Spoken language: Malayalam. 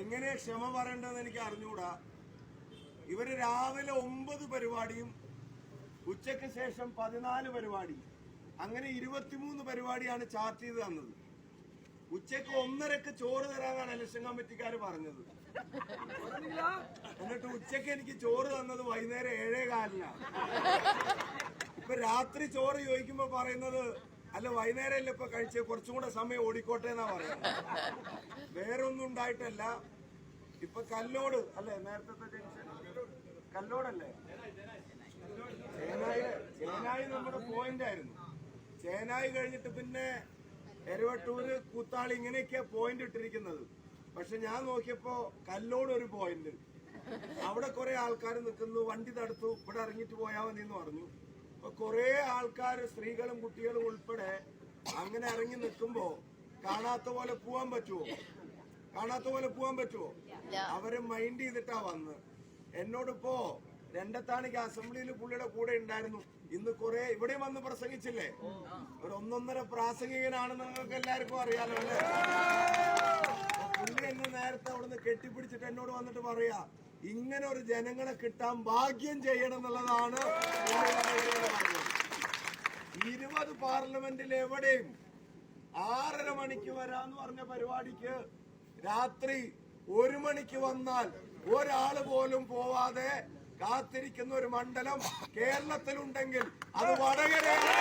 എങ്ങനെ ക്ഷമ പറയേണ്ടതെന്ന് എനിക്ക് അറിഞ്ഞുകൂടാ. ഇവര് രാവിലെ 9 പരിപാടിയും ഉച്ചയ്ക്ക് ശേഷം 14 പരിപാടി, അങ്ങനെ 23 പരിപാടിയാണ് ചാർട്ട് ചെയ്ത് തന്നത്. ഉച്ചയ്ക്ക് 1:30 ചോറ് തരാനാണ് ഇലക്ഷൻ കമ്മിറ്റിക്കാര് പറഞ്ഞത്. എന്നിട്ട് ഉച്ചയ്ക്ക് എനിക്ക് ചോറ് തന്നത് വൈകുന്നേരം 7:15. ഇപ്പൊ രാത്രി ചോറ് ചോദിക്കുമ്പോ പറയുന്നത് അല്ല വൈകുന്നേരം അല്ല ഇപ്പൊ കഴിച്ച് കുറച്ചും കൂടെ സമയം ഓടിക്കോട്ടെ എന്നാ പറയുന്നത്. വേറെ ഒന്നും ഉണ്ടായിട്ടല്ല. ഇപ്പൊ കല്ലോട് അല്ലെ, നേരത്തെ ജംഗ്ഷൻ കല്ലോടല്ലേ, ചേനായി നമ്മുടെ പോയിന്റ് ആയിരുന്നു. ചേനായി കഴിഞ്ഞിട്ട് പിന്നെ എരവട്ടൂര്, കൂത്താളി, ഇങ്ങനെയൊക്കെയാ പോയിന്റ് ഇട്ടിരിക്കുന്നത്. പക്ഷെ ഞാൻ നോക്കിയപ്പോ കല്ലോട് ഒരു പോയിന്റ്, അവിടെ കുറെ ആൾക്കാർ നിൽക്കുന്നു. വണ്ടി തടുത്തു, ഇവിടെ ഇറങ്ങിട്ട് പോയാൽ മതി എന്ന് പറഞ്ഞു. അപ്പൊ കുറെ ആൾക്കാർ, സ്ത്രീകളും കുട്ടികളും ഉൾപ്പെടെ അങ്ങനെ ഇറങ്ങി നിൽക്കുമ്പോ കാണാത്ത പോലെ പോവാൻ പറ്റുമോ? അവര് മൈൻഡ് ചെയ്തിട്ടാ വന്ന്. എന്നോടിപ്പോ രണ്ടത്താണിക്ക് അസംബ്ലിയിൽ പുള്ളിയുടെ കൂടെ ഉണ്ടായിരുന്നു. ഇന്ന് കുറെ ഇവിടെ വന്ന് പ്രസംഗിച്ചില്ലേ, ഒരു 1.5 പ്രാസംഗികനാണെന്ന് നിങ്ങൾക്ക് എല്ലാവർക്കും അറിയാലോ അല്ലേ? പുള്ളി എന്നെ നേരത്തെ അവിടുന്ന് കെട്ടിപ്പിടിച്ചിട്ട് എന്നോട് വന്നിട്ട് പറയാ, ഇങ്ങനെ ഒരു ജനങ്ങളെ കിട്ടാൻ ഭാഗ്യം ചെയ്യണം എന്നുള്ളതാണ്. 20 പാർലമെന്റിൽ എവിടെയും 6:30 മണിക്ക് വരാന്ന് പറഞ്ഞ പരിപാടിക്ക് രാത്രി 1 മണിക്ക് വന്നാൽ ഒരാള് പോലും പോവാതെ കാത്തിരിക്കുന്ന ഒരു മണ്ഡലം കേരളത്തിലുണ്ടെങ്കിൽ അത് വടകരയാണ്.